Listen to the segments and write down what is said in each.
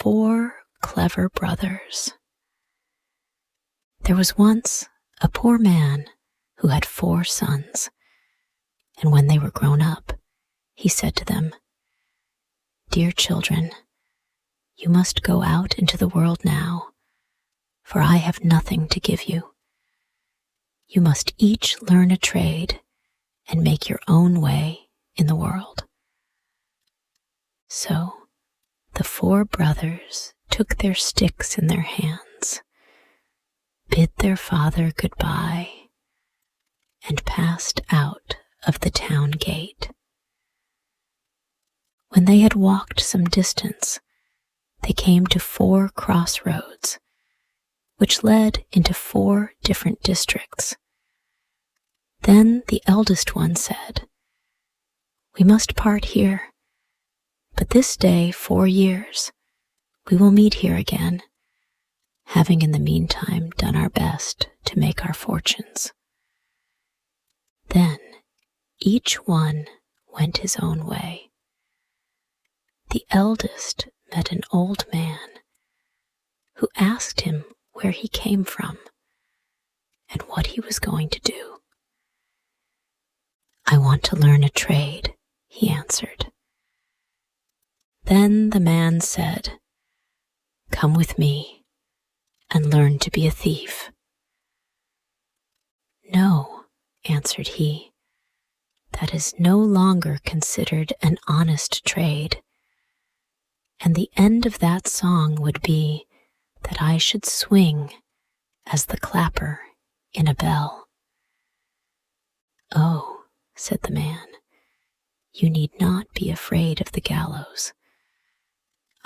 4 clever brothers. There was once a poor man who had 4 sons, and when they were grown up, he said to them, "Dear children, you must go out into the world now, for I have nothing to give you. You must each learn a trade and make your own way in the world." So the 4 brothers took their sticks in their hands, bid their father goodbye, and passed out of the town gate. When they had walked some distance, they came to 4 crossroads, which led into 4 different districts. Then the eldest one said, "We must part here, but this day 4 years we will meet here again, having in the meantime done our best to make our fortunes." Then each one went his own way. The eldest met an old man who asked him where he came from and what he was going to do. "I want to learn a trade," he answered. Then the man said, "Come with me and learn to be a thief." "No," answered he, "that is no longer considered an honest trade, and the end of that song would be that I should swing as the clapper in a bell." "Oh," said the man, "you need not be afraid of the gallows.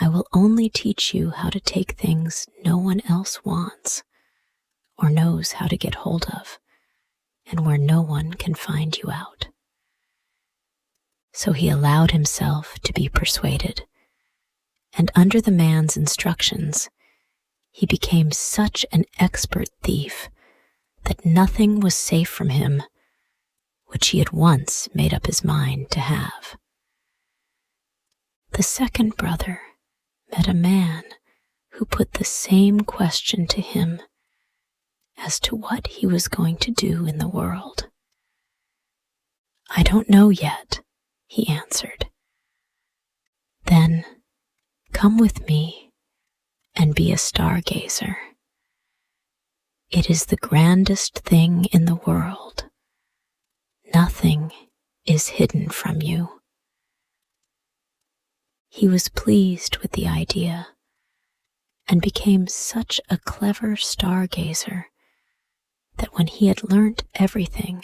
I will only teach you how to take things no one else wants or knows how to get hold of, and where no one can find you out." So he allowed himself to be persuaded, and under the man's instructions, he became such an expert thief that nothing was safe from him which he had once made up his mind to have. The second brother met a man who put the same question to him as to what he was going to do in the world. "I don't know yet," he answered. "Then come with me and be a stargazer. It is the grandest thing in the world. Nothing is hidden from you." He was pleased with the idea and became such a clever stargazer that when he had learnt everything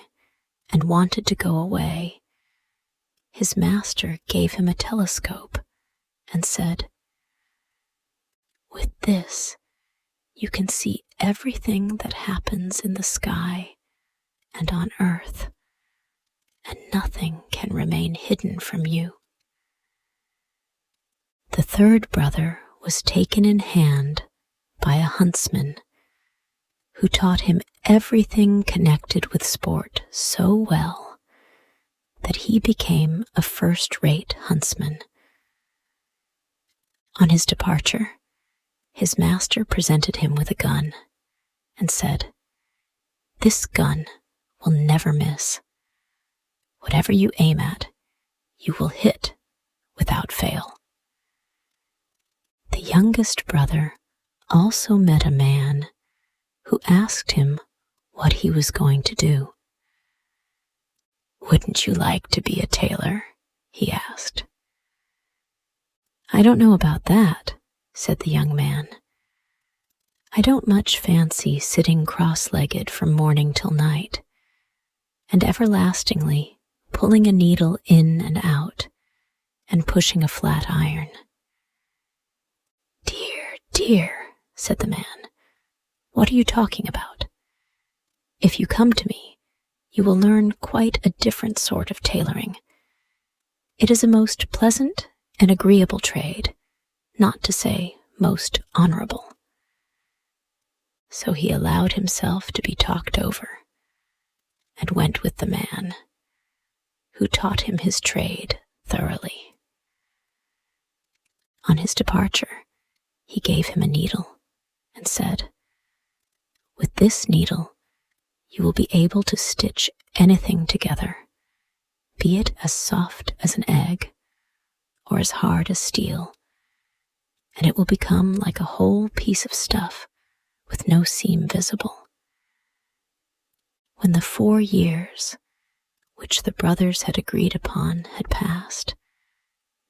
and wanted to go away, his master gave him a telescope and said, "With this, you can see everything that happens in the sky and on earth, and nothing can remain hidden from you." The third brother was taken in hand by a huntsman who taught him everything connected with sport so well that he became a first-rate huntsman. On his departure, his master presented him with a gun and said, "This gun will never miss. Whatever you aim at, you will hit without fail." The youngest brother also met a man who asked him what he was going to do. "Wouldn't you like to be a tailor?" he asked. "I don't know about that," said the young man. "I don't much fancy sitting cross-legged from morning till night, and everlastingly pulling a needle in and out and pushing a flat iron." "Dear, dear," said the man, "what are you talking about? If you come to me, you will learn quite a different sort of tailoring. It is a most pleasant and agreeable trade, not to say most honorable." So he allowed himself to be talked over and went with the man, who taught him his trade thoroughly. On his departure, he gave him a needle and said, "With this needle, you will be able to stitch anything together, be it as soft as an egg or as hard as steel, and it will become like a whole piece of stuff with no seam visible." When the 4 years, which the brothers had agreed upon, had passed,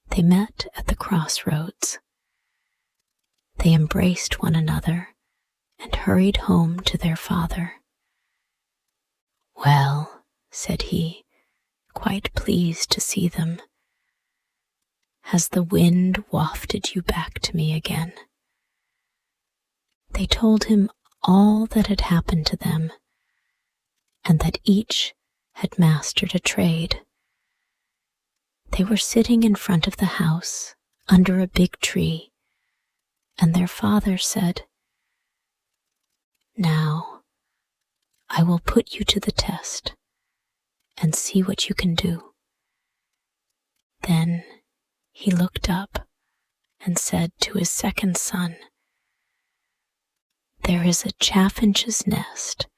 they met at the crossroads. They embraced one another and hurried home to their father. "Well," said he, quite pleased to see them, "has the wind wafted you back to me again?" They told him all that had happened to them, and that each had mastered a trade. They were sitting in front of the house under a big tree, and their father said, "Now, I will put you to the test and see what you can do." Then he looked up and said to his second son, "There is a chaffinch's nest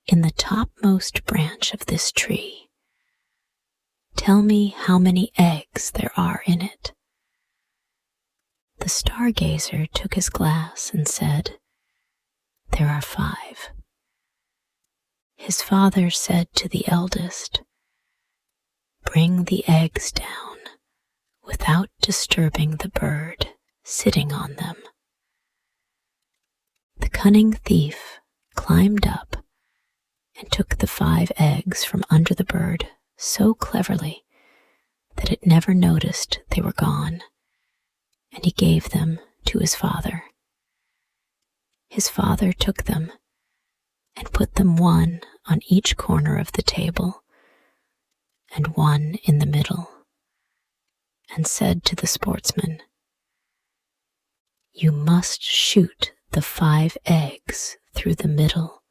in the topmost branch of this tree. Tell me how many eggs there are in it." The stargazer took his glass and said, "There are 5. His father said to the eldest, "Bring the eggs down without disturbing the bird sitting on them." The cunning thief climbed up and took the 5 eggs from under the bird so cleverly that it never noticed they were gone, and he gave them to his father. His father took them and put them one on each corner of the table and one in the middle, and said to the sportsman, "You must shoot the 5 eggs through the middle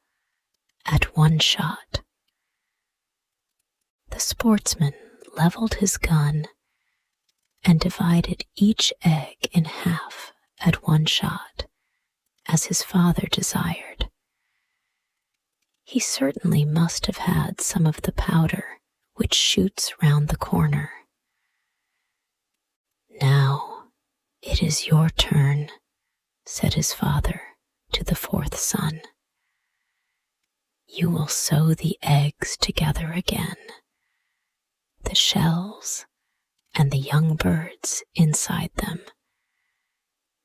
at one shot." The sportsman leveled his gun and divided each egg in half at one shot, as his father desired. He certainly must have had some of the powder which shoots round the corner. "Now it is your turn," said his father to the 4th son. "You will sew the eggs together again, the shells and the young birds inside them,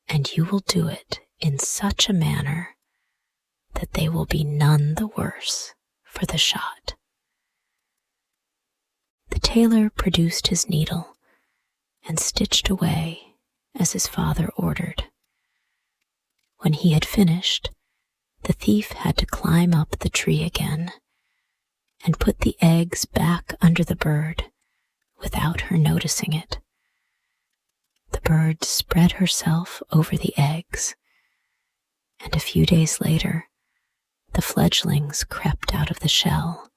and you will do it in such a manner that they will be none the worse for the shot." The tailor produced his needle and stitched away as his father ordered. When he had finished, the thief had to climb up the tree again and put the eggs back under the bird without her noticing it. The bird spread herself over the eggs, and a few days later, the fledglings crept out of the shell,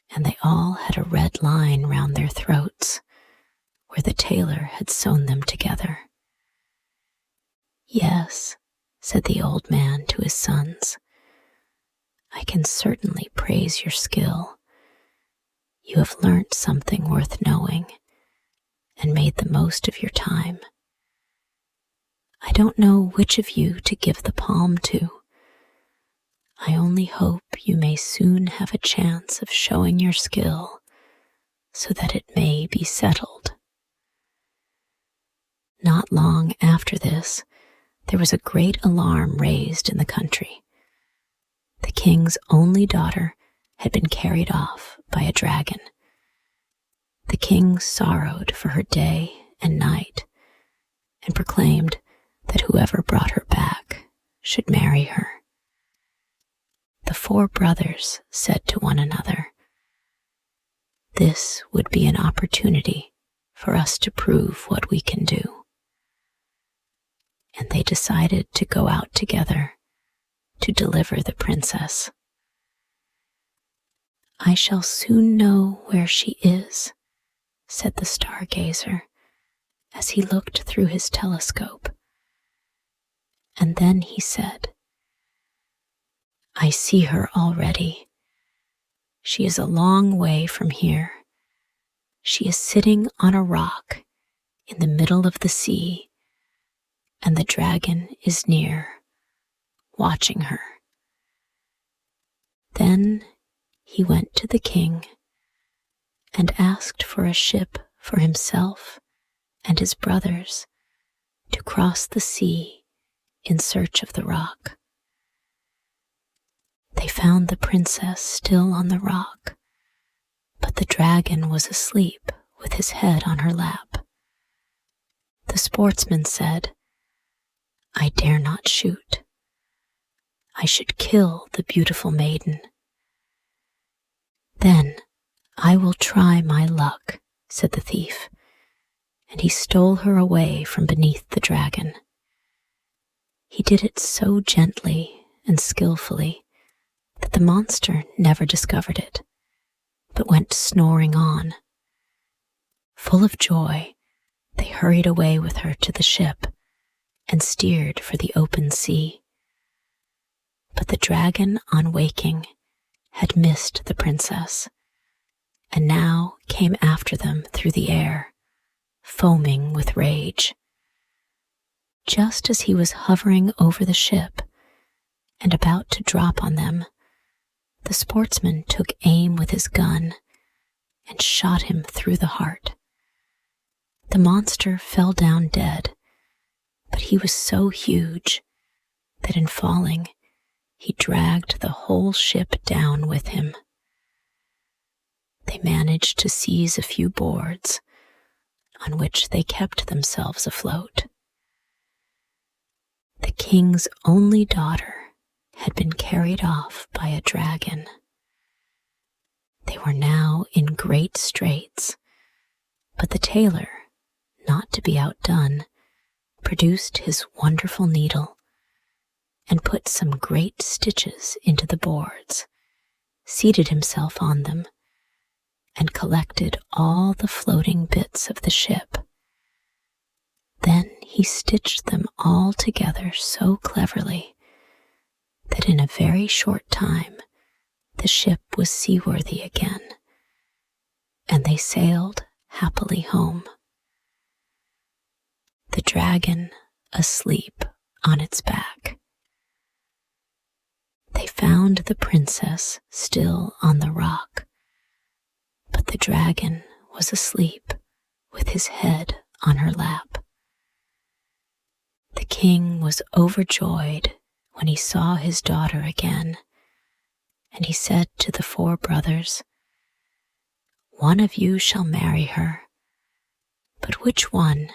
and they all had a red line round their throats where the tailor had sewn them together. "Yes," said the old man to his sons, "I can certainly praise your skill. You have learnt something worth knowing and made the most of your time. I don't know which of you to give the palm to. I only hope you may soon have a chance of showing your skill so that it may be settled." Not long after this, there was a great alarm raised in the country. The king's only daughter had been carried off by a dragon. The king sorrowed for her day and night and proclaimed that whoever brought her back should marry her. The 4 brothers said to one another, "This would be an opportunity for us to prove what we can do." And they decided to go out together to deliver the princess. "I shall soon know where she is," said the stargazer as he looked through his telescope. then he said, "I see her already. She is a long way from here. She is sitting on a rock in the middle of the sea, and the dragon is near, watching her." Then he went to the king and asked for a ship for himself and his brothers to cross the sea in search of the rock. They found the princess still on the rock, but the dragon was asleep with his head on her lap. The sportsman said, "I dare not shoot. I should kill the beautiful maiden." "Then I will try my luck," said the thief, and he stole her away from beneath the dragon. He did it so gently and skillfully that the monster never discovered it, but went snoring on. Full of joy, they hurried away with her to the ship and steered for the open sea. But the dragon, on waking, had missed the princess, and now came after them through the air, foaming with rage. Just as he was hovering over the ship and about to drop on them, the sportsman took aim with his gun and shot him through the heart. The monster fell down dead, but he was so huge that in falling, he dragged the whole ship down with him. They managed to seize a few boards, on which they kept themselves afloat. The king's only daughter had been carried off by a dragon. They were now in great straits, but the tailor, not to be outdone, produced his wonderful needle and put some great stitches into the boards, seated himself on them, and collected all the floating bits of the ship. Then he stitched them all together so cleverly that in a very short time the ship was seaworthy again, and they sailed happily home. The dragon asleep on its back. They found the princess still on the rock, but the dragon was asleep with his head on her lap. The king was overjoyed when he saw his daughter again, and he said to the 4 brothers, "One of you shall marry her, but which one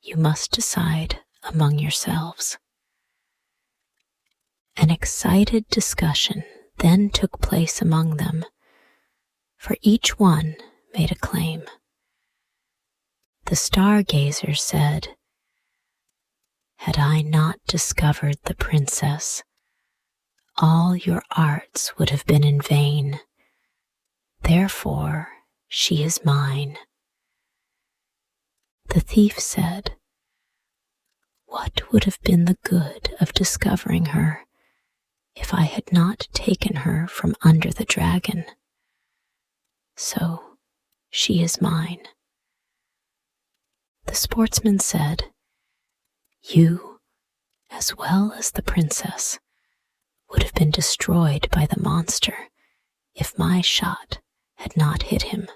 you must decide among yourselves." An excited discussion then took place among them, for each one made a claim. The stargazer said, "Had I not discovered the princess, all your arts would have been in vain. Therefore, she is mine." The thief said, "What would have been the good of discovering her if I had not taken her from under the dragon? So, she is mine." The sportsman said, "You, as well as the princess, would have been destroyed by the monster if my shot had not hit him.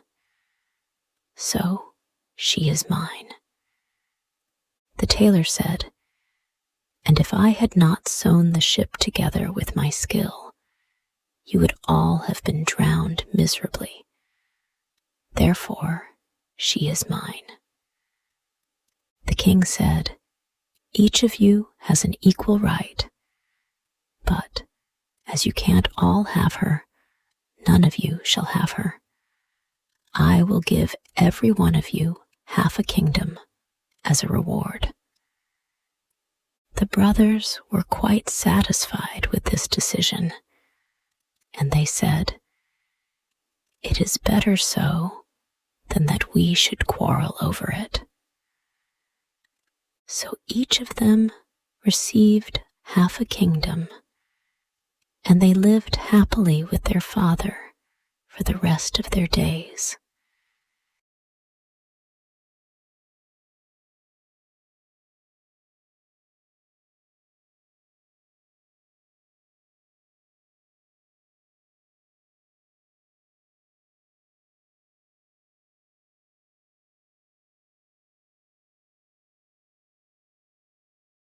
So, she is mine." The tailor said, "And if I had not sewn the ship together with my skill, you would all have been drowned miserably. Therefore, she is mine." The king said, "Each of you has an equal right, but as you can't all have her, none of you shall have her. I will give every one of you half a kingdom as a reward." The brothers were quite satisfied with this decision, and they said, "It is better so than that we should quarrel over it." So each of them received half a kingdom, and they lived happily with their father for the rest of their days.